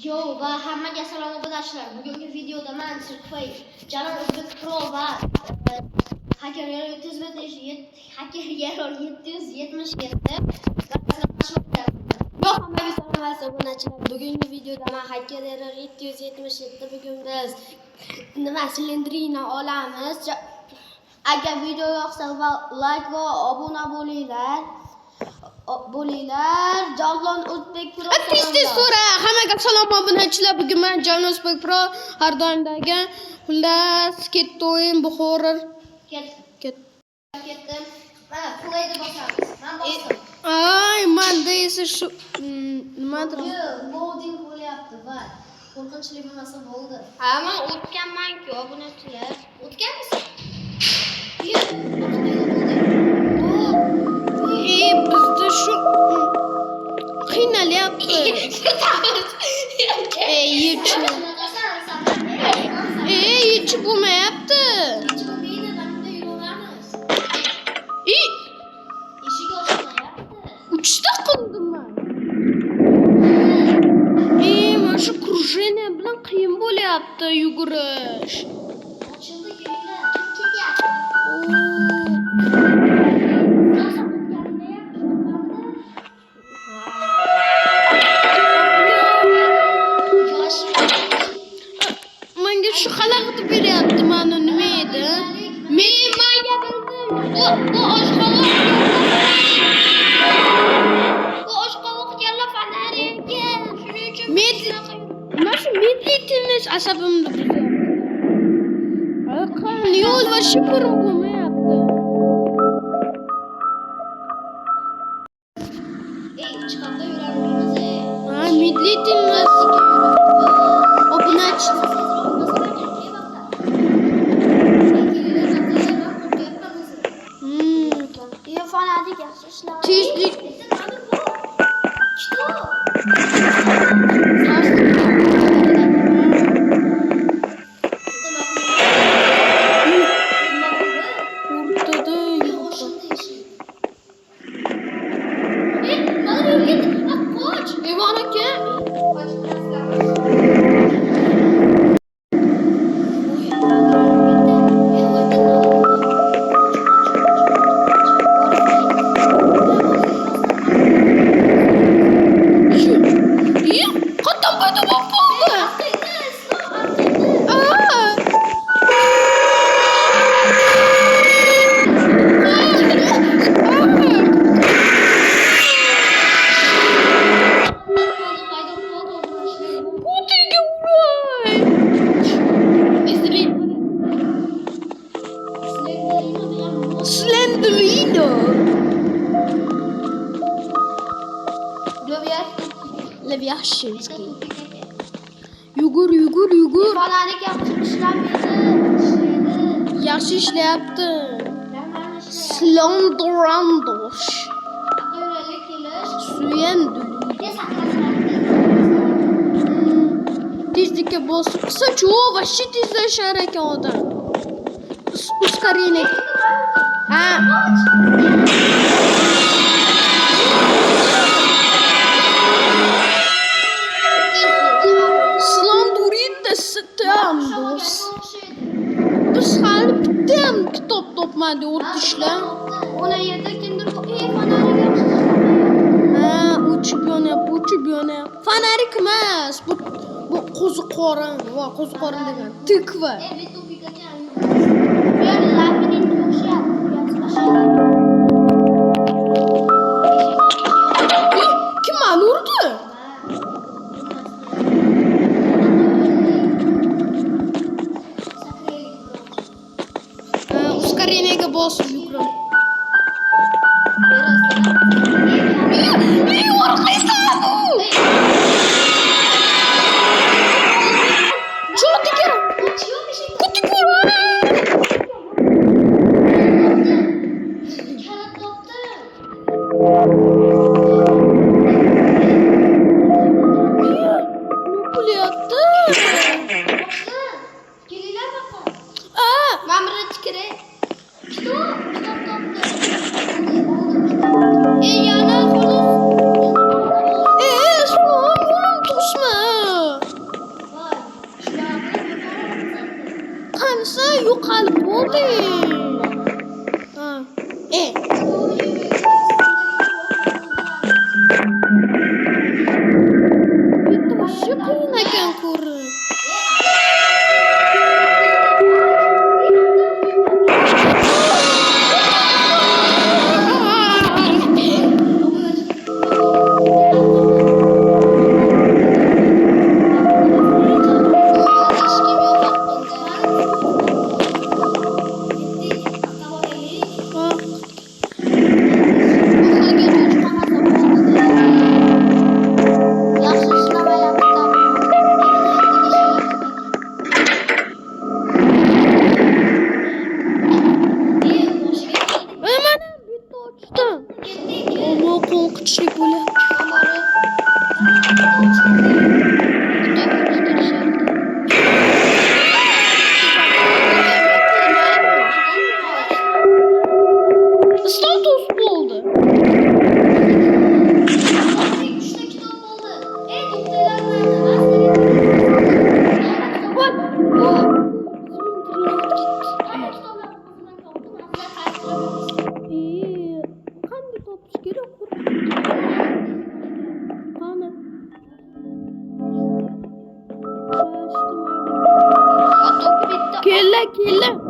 Yo va hammaga salom obunachilar. Bugungi videoda men Sirkfay Jalol O'zbek Pro va Hacker Error 777 Yo hammaga salom obunachilar. Bugungi videoda men Hacker Error 777 bugun biz nima silindrina olamiz. Agar video yoqsa like va obuna bo'linglar. Jalol O'zbek Pro. Tez so'ra. Hammaga salom obunachilar. Bugun men Jalol O'zbek Pro har doimdagi xullas ketdim Buxoro. Ketdim. Mana play'ni bosamiz. Men bosdim. Ay, menda esa shu nimadir. Loading bo'lyapti va qo'rqinchli bo'lmasa bo'ldi. Ha, men o'tganman-ku obunachilar. O'tganmisiz? Bizda shu qiynalyapti. Yechib bo'lmayapti. Uchta qildim men. Mana shu krujeniya bilan qiyin bo'lyapti yugurish. Ochildi, kelinglar. Kim ketyapti? Menga shu xalaqit beryapti, mana nima edi? Men bildim. Bu oshqovoq. Bu oshqovoq yalla fanariga. Shuning uchun men shu medlitinish asabimni buzyapti. Qani yo'l va shipurim bo'lmayapti. Chiqanda yuramiz. Ha, medlitinish. Obunachilar. Tezlik. Slenderino. Leviashevskiy. Yugur. Fanarik ishlaydi. Yaxshi ishlayapti. Slendrandosh. Suyenduli. Tezlikka bosib qilsa-chu, vashshi tezlashar ekan odam. Ускорение. Ha. Slendurita sitamdos. Biz hali bitta ham kitob topmadi o'rtishlar. Ona yerda kimdir fanarik yaxshi. Ha, o'chib yonyapti. Fanarik emas. Bu qo'ziqorin. Va qo'ziqorin degan. Tikva. Kim mani urdi? Ускорениyaga bosib yuguram. Hadi. Ha. Bitti şu kıyınaken kuru. Hemen bitti uçtu. Allah korkutucu böyle. Status bu oldu. İyi. Hangi top geliyor? Hani? Kelle kelle.